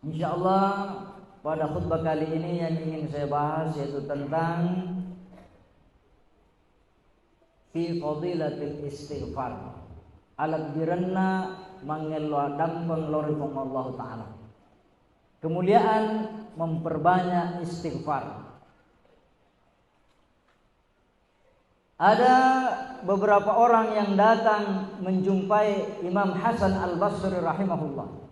Insyaallah pada khutbah kali ini yang ingin saya bahas yaitu tentang fi fadilatil istighfar. Alat biranna mangelwa dampang lorifong Allah Ta'ala. Kemuliaan memperbanyak istighfar. Ada beberapa orang yang datang menjumpai Imam Hasan Al-Basri rahimahullah.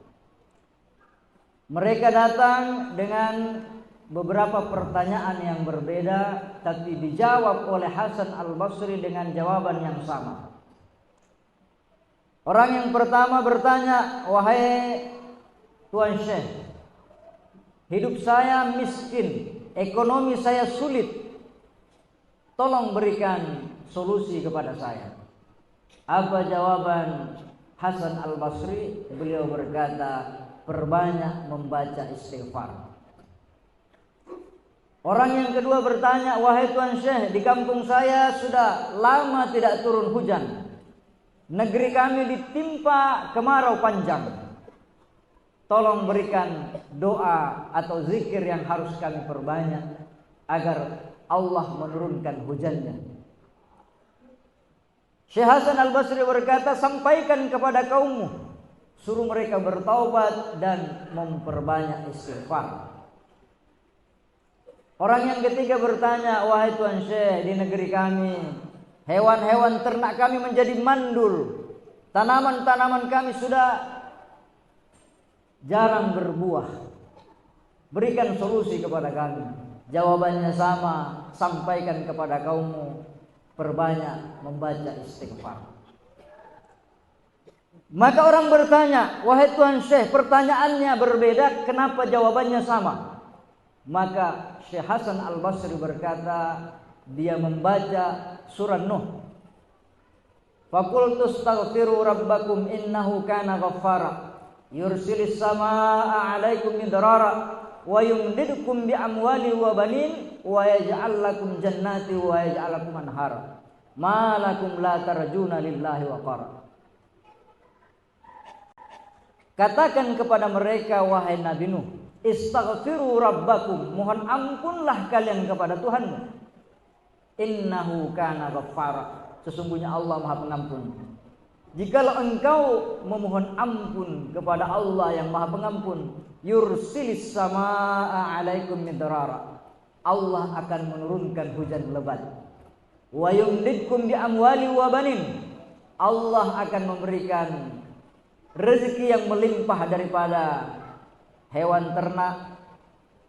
Mereka datang dengan beberapa pertanyaan yang berbeda, tapi dijawab oleh Hasan Al-Basri dengan jawaban yang sama. Orang yang pertama bertanya, "Wahai Tuan Syekh, hidup saya miskin, ekonomi saya sulit. Tolong berikan solusi kepada saya." Apa jawaban Hasan Al-Basri? Beliau berkata, perbanyak membaca istighfar. Orang yang kedua bertanya, "Wahai Tuan Syekh, di kampung saya sudah lama tidak turun hujan. Negeri kami ditimpa kemarau panjang. Tolong berikan doa atau zikir yang harus kami perbanyak agar Allah menurunkan hujannya." Syekh Hasan Al-Basri berkata, "Sampaikan kepada kaummu, suruh mereka bertaubat dan memperbanyak istighfar." Orang yang ketiga bertanya, "Wahai Tuan Syekh, di negeri kami hewan-hewan ternak kami menjadi mandul. Tanaman-tanaman kami sudah jarang berbuah. Berikan solusi kepada kami." Jawabannya sama, sampaikan kepada kaummu, perbanyak membaca istighfar. Maka orang bertanya, "Wahai Tuan Syekh, pertanyaannya berbeda, kenapa jawabannya sama?" Maka Syekh Hasan Al-Basri berkata, dia membaca surah Nuh. "Faqultu astaghfiru rabbakum innahu kana ghaffara yursilis samaa'a 'alaikum midrara wa yumdidukum bi amwali wa banin wa yaj'al lakum jannati wa yaj'al lakum anhara ma lakum la tarjuna lillahi waqara." Katakan kepada mereka, wahai Nabi Nuh, "Istaghfiru rabbakum, mohon ampunlah kalian kepada Tuhanmu. Innahu kana ghaffara, sesungguhnya Allah Maha Pengampun. Jikalau engkau memohon ampun kepada Allah yang Maha Pengampun, yursilis samaa'a 'alaikum midrara, Allah akan menurunkan hujan lebat. Wa yumdidkum bi amwali wa banin, Allah akan memberikan rezeki yang melimpah daripada hewan ternak.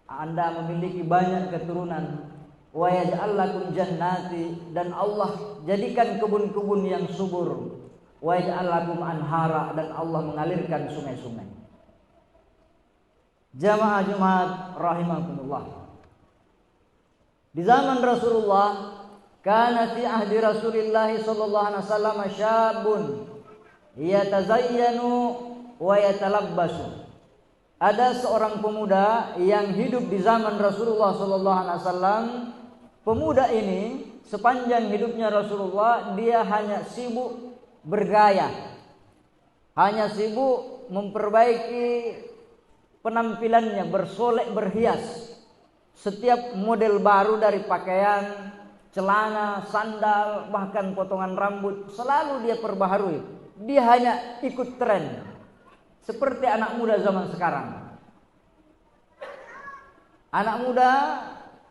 Anda memiliki banyak keturunan. Wa yaj'al lakum jannati, dan Allah jadikan kebun-kebun yang subur. Wa yaj'al lakum anhara, dan Allah mengalirkan sungai-sungai." Jamaah Jumat rahimakumullah. Di zaman Rasulullah, kana fi ahdi Rasulillah sallallahu alaihi wasallam syabun yatazayyanu wa yatalabbasu. Ada seorang pemuda yang hidup di zaman Rasulullah sallallahu alaihi wasallam. Pemuda ini sepanjang hidupnya Rasulullah dia hanya sibuk bergaya, hanya sibuk memperbaiki penampilannya, bersolek, berhias. Setiap model baru dari pakaian, celana, sandal, bahkan potongan rambut selalu dia perbaharui. Dia hanya ikut tren, seperti anak muda zaman sekarang. Anak muda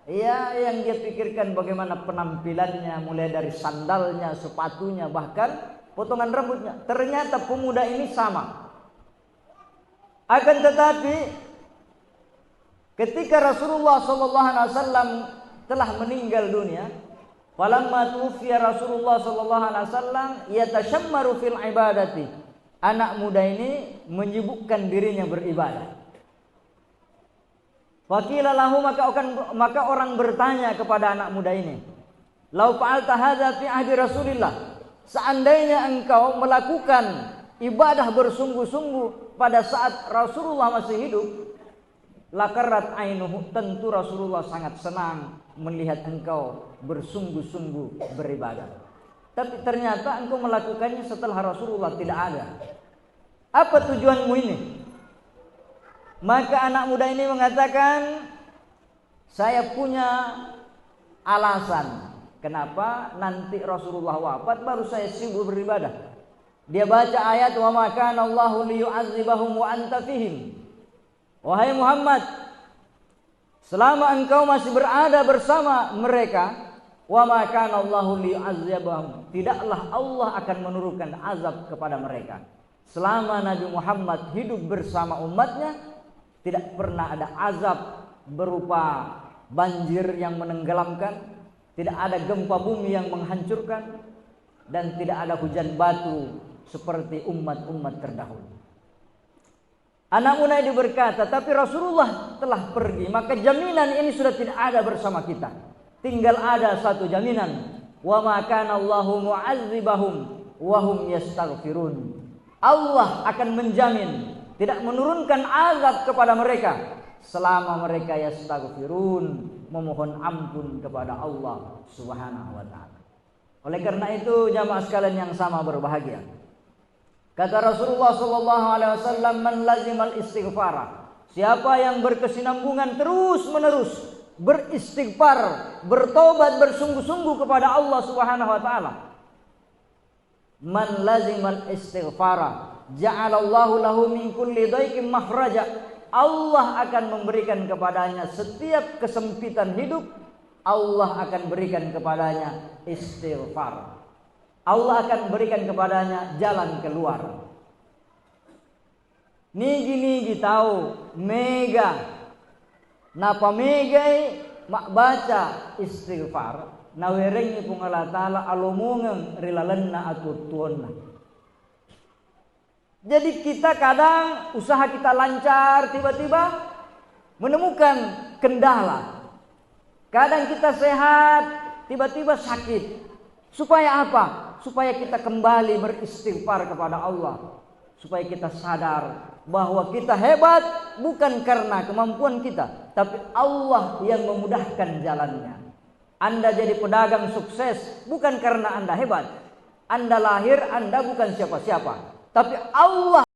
ya, yang dia pikirkan bagaimana penampilannya, mulai dari sandalnya, sepatunya, bahkan potongan rambutnya. Ternyata pemuda ini sama. Akan tetapi ketika Rasulullah SAW telah meninggal dunia, falamma tuwfiya Rasulullah SAW yatashammaru fil ibadati, anak muda ini menyibukkan dirinya beribadah. Faqila lahu, maka orang bertanya kepada anak muda ini, "Lau fa'alta hadza fi ahdi Rasulillah," seandainya engkau melakukan ibadah bersungguh-sungguh pada saat Rasulullah masih hidup, laqarrat ainuhu, tentu Rasulullah sangat senang melihat engkau bersungguh-sungguh beribadah. Tapi ternyata engkau melakukannya setelah Rasulullah tidak ada. Apa tujuanmu ini? Maka anak muda ini mengatakan, saya punya alasan kenapa nanti Rasulullah wafat baru saya sibuk beribadah. Dia baca ayat wa ma kana Allahu liyu'adzibahum wa anta fihim. Wahai Muhammad, selama engkau masih berada bersama mereka, wa ma kana Allahu liyu'adzibahum, tidaklah Allah akan menurunkan azab kepada mereka. Selama Nabi Muhammad hidup bersama umatnya, tidak pernah ada azab berupa banjir yang menenggelamkan, tidak ada gempa bumi yang menghancurkan, dan tidak ada hujan batu seperti umat-umat terdahulu. Anak muda itu berkata, tapi Rasulullah telah pergi, maka jaminan ini sudah tidak ada bersama kita. Tinggal ada satu jaminan, wa ma kana Allahu mu'adzibahum wa hum yastaghfirun. Allah akan menjamin tidak menurunkan azab kepada mereka selama mereka yastaghfirun, memohon ampun kepada Allah Subhanahu wa taala. Oleh karena itu jamaah sekalian yang sama berbahagia, kata Rasulullah sallallahu alaihi wasallam, man lazimal istighfara, siapa yang berkesinambungan terus-menerus beristighfar, bertobat bersungguh-sungguh kepada Allah Subhanahu wa taala. Man lazimal istighfara ja'alallahu lahu min kulli dhaiqin makhraja. Allah akan memberikan kepadanya setiap kesempitan hidup, Allah akan berikan kepadanya istighfar. Allah akan berikan kepadanya jalan keluar. Nigi tahu mega napa megai mak baca istighfar nawerengi pung Allah taala alomungeng rilalenna atutuonna. Jadi kita kadang usaha kita lancar, tiba-tiba menemukan kendala. Kadang kita sehat, tiba-tiba sakit. Supaya apa? Supaya kita kembali beristighfar kepada Allah. Supaya kita sadar bahwa kita hebat bukan karena kemampuan kita, tapi Allah yang memudahkan jalannya. Anda jadi pedagang sukses bukan karena Anda hebat. Anda lahir, Anda bukan siapa-siapa, tapi Allah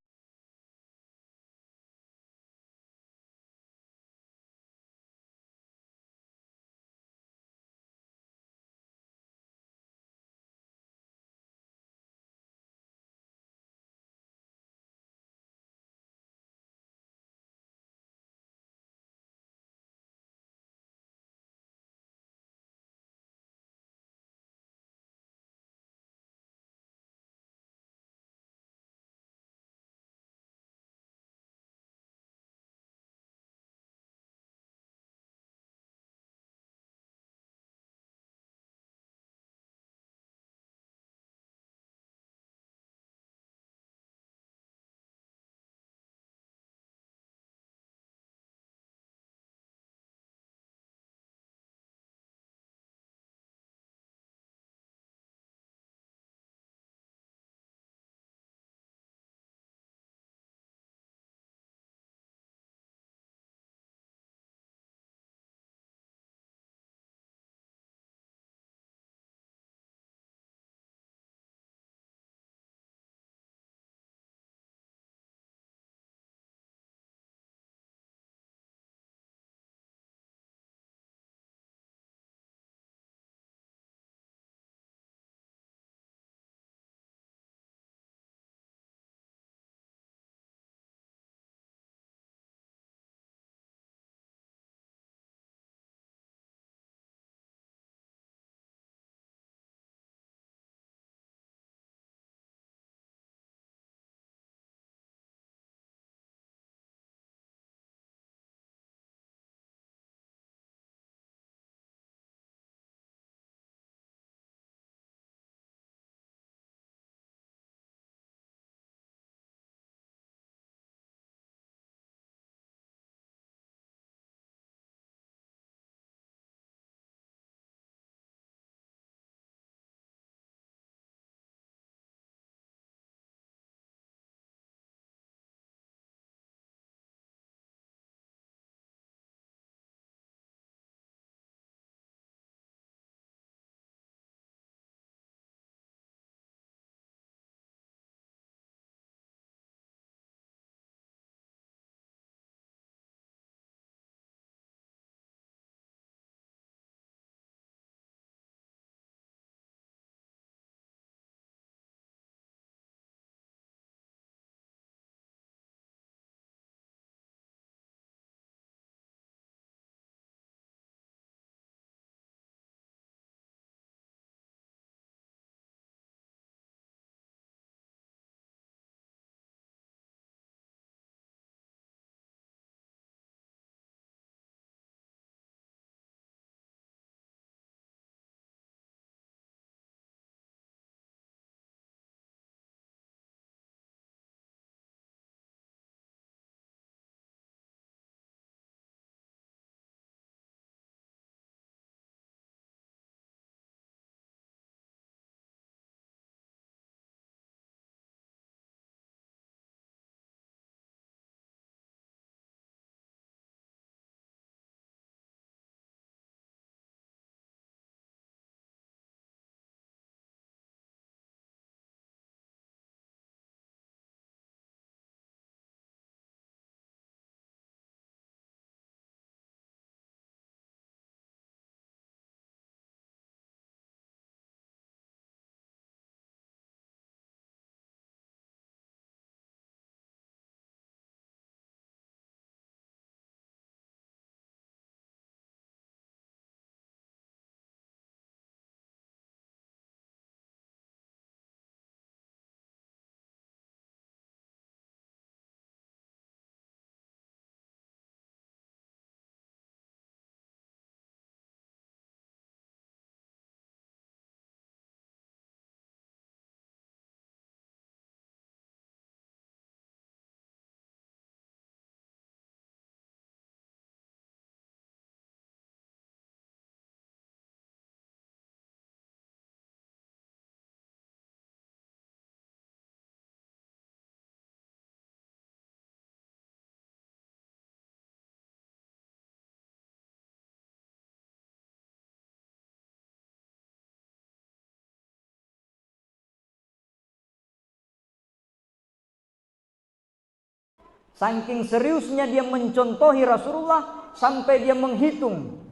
Saking seriusnya dia mencontohi Rasulullah sampai dia menghitung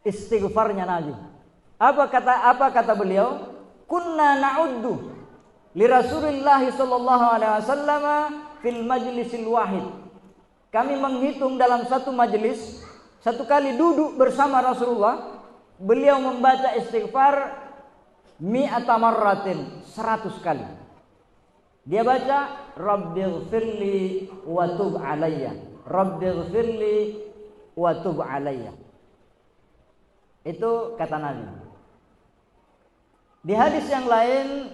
istighfarnya Nabi. Apa kata beliau? Kunna na'uddu li Rasulillah sallallahu alaihi wasallam fil majlisil wahid. Kami menghitung dalam satu majelis, satu kali duduk bersama Rasulullah, beliau membaca istighfar mi'ata marratin, 100 kali. Dia baca Rabbighfirli wa tub alayya, Rabbighfirli wa tub alayya. Itu kata Nabi. Di hadis yang lain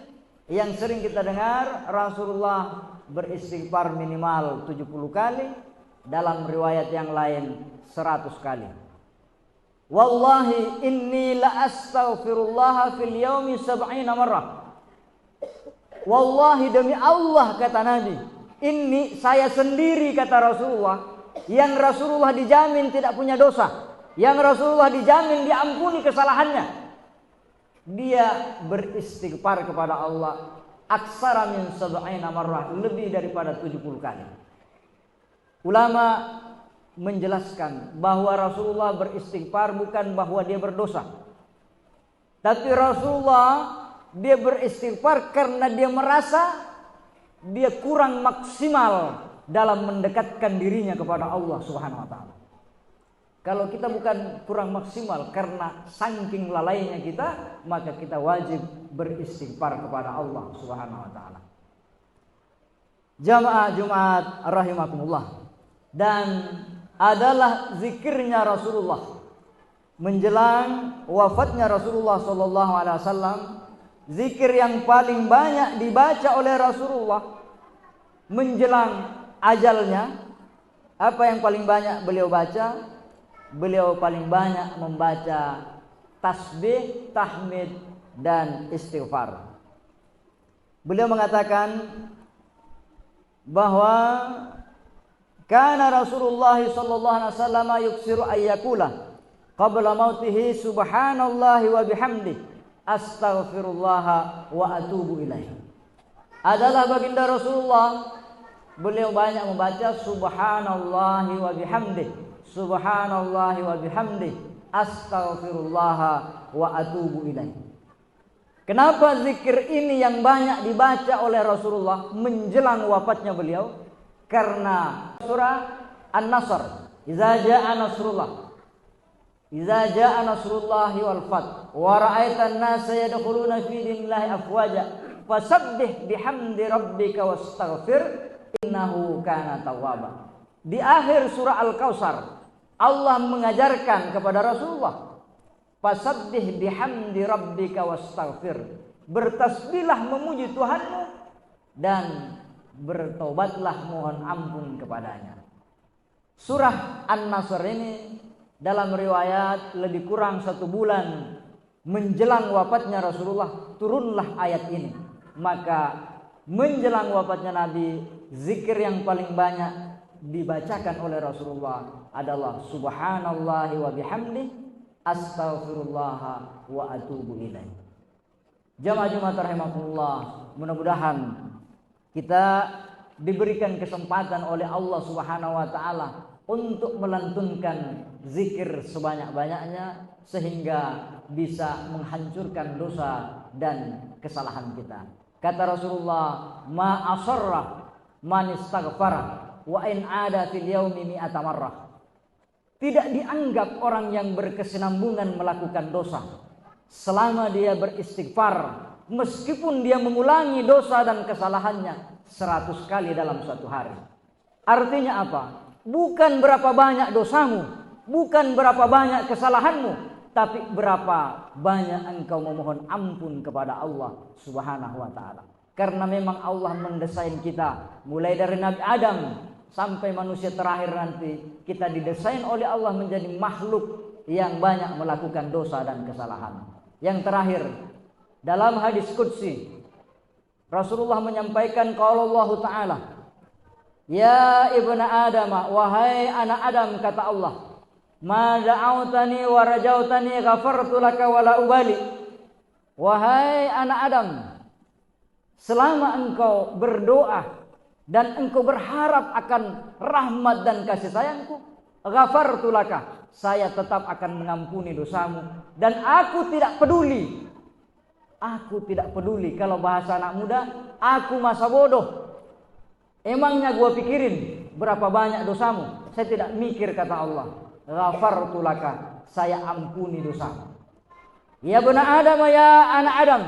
yang sering kita dengar, Rasulullah beristighfar minimal 70 kali, dalam riwayat yang lain 100 kali. Wallahi inni la astaghfirullah fil yaumi 70 marrah. Wallahi demi Allah, kata Nabi, ini saya sendiri, kata Rasulullah, yang Rasulullah dijamin tidak punya dosa, yang Rasulullah dijamin diampuni kesalahannya. Dia beristighfar kepada Allah aksara min 70 marrah, lebih daripada 70 kali. Ulama menjelaskan bahwa Rasulullah beristighfar bukan bahwa dia berdosa, tapi Rasulullah dia beristighfar karena dia merasa dia kurang maksimal dalam mendekatkan dirinya kepada Allah Subhanahu wa taala. Kalau kita bukan kurang maksimal karena saking lalainya kita, maka kita wajib beristighfar kepada Allah Subhanahu wa taala. Jamaah Jumat rahimakumullah. Dan adalah zikirnya Rasulullah menjelang wafatnya Rasulullah sallallahu alaihi wasallam, zikir yang paling banyak dibaca oleh Rasulullah menjelang ajalnya. Apa yang paling banyak beliau baca? Beliau paling banyak membaca tasbih, tahmid, dan istighfar. Beliau mengatakan bahwa kana Rasulullah sallallahu alaihi wasallam yuksiru ayyakula qabla mautihi subhanallahi wa bihamdi astaghfirullah wa atubu ilaih. Adalah baginda Rasulullah, beliau banyak membaca subhanallahi wa bihamdi, subhanallahi wa bihamdi astaghfirullah wa atubu ilaih. Kenapa zikir ini yang banyak dibaca oleh Rasulullah menjelang wafatnya beliau? Karena surah An-Nasr, idza jaa nasrullah, idza jaa nasrullahi wal fath wa ra'aitan nasa yadkhuluna fi dinillahi afwaja fasabbih bihamdi rabbika wastaghfir innahu kana tawwaba. Di akhir surah Al-Kautsar Allah mengajarkan kepada Rasulullah, fasabbih bihamdi rabbika wastaghfir, bertasbihlah memuji Tuhanmu dan bertobatlah mohon ampun kepadanya. Surah An-Nasr ini dalam riwayat lebih kurang 1 bulan menjelang wafatnya Rasulullah turunlah ayat ini. Maka menjelang wafatnya Nabi, zikir yang paling banyak dibacakan oleh Rasulullah adalah subhanallahi wa bihamdi astaghfirullah wa atubu ilaih. Jamaah Jumat rahimakumullah, mudah-mudahan kita diberikan kesempatan oleh Allah Subhanahu wa taala untuk melantunkan zikir sebanyak-banyaknya sehingga bisa menghancurkan dosa dan kesalahan kita. Kata Rasulullah, ma asarra man istaghfara wa in ada fil yaumi mi'ata marrah. Tidak dianggap orang yang berkesinambungan melakukan dosa selama dia beristighfar, meskipun dia mengulangi dosa dan kesalahannya 100 kali dalam satu hari. Artinya apa? Bukan berapa banyak dosamu, bukan berapa banyak kesalahanmu, tapi berapa banyak engkau memohon ampun kepada Allah Subhanahu wa taala. Karena memang Allah mendesain kita mulai dari Nabi Adam sampai manusia terakhir nanti, kita didesain oleh Allah menjadi makhluk yang banyak melakukan dosa dan kesalahan. Yang terakhir, dalam hadis qudsi Rasulullah menyampaikan qaul Allah taala, ya ibna Adam, wahai anak Adam, kata Allah, ma da'autani wa rajautani ghafartu laka wa la ubali. Wahai anak Adam, selama engkau berdoa dan engkau berharap akan rahmat dan kasih sayangku, ghafartu laka, saya tetap akan mengampuni dosamu. Dan aku tidak peduli, kalau bahasa anak muda, aku masa bodoh. Emangnya gua pikirin berapa banyak dosamu? Saya tidak mikir, kata Allah. Ghafartu laka, saya ampuni dosamu. Ya bani Adam, ya anak Adam,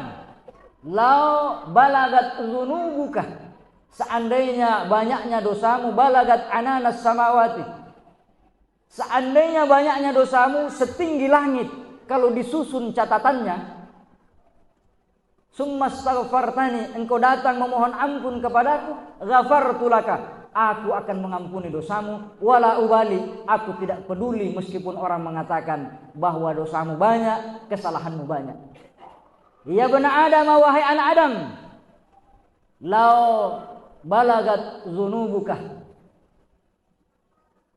lau balagat dzunubuka, seandainya banyaknya dosamu, balagat ananas samawati, seandainya banyaknya dosamu setinggi langit, kalau disusun catatannya, summa astaghfartani, engkau datang memohon ampun kepadaku, ghafartu laka, aku akan mengampuni dosamu, wala ubali, aku tidak peduli meskipun orang mengatakan bahwa dosamu banyak, kesalahanmu banyak. Ya bani Adam, wahai anak Adam, lau balagat dzunubuka,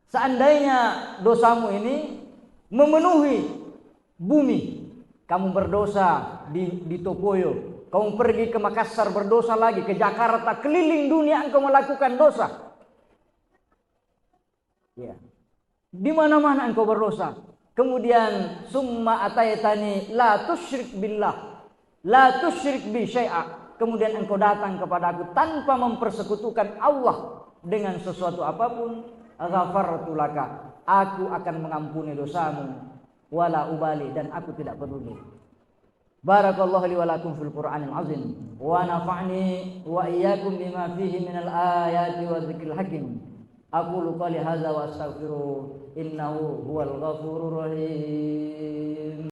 seandainya dosamu ini memenuhi bumi, kamu berdosa di Topoyo, kamu pergi ke Makassar berdosa lagi, ke Jakarta, keliling dunia engkau melakukan dosa. Ya. Di mana-mana engkau berdosa. Kemudian summa ataitani la tusyrik billah, la tusyrik bi syai'a. Kemudian engkau datang kepadaku tanpa mempersekutukan Allah dengan sesuatu apapun, ghafartu laka, aku akan mengampuni dosamu, wala ubali, dan aku tidak peduli. Barakallahu li wa lakum fil Qur'anil azim wa nafa'ni wa iyyakum bima fihi minal ayati wa dzikril hakim. Aqulu qali hadza wa astaghfiru innahu huwal ghafurur rahim.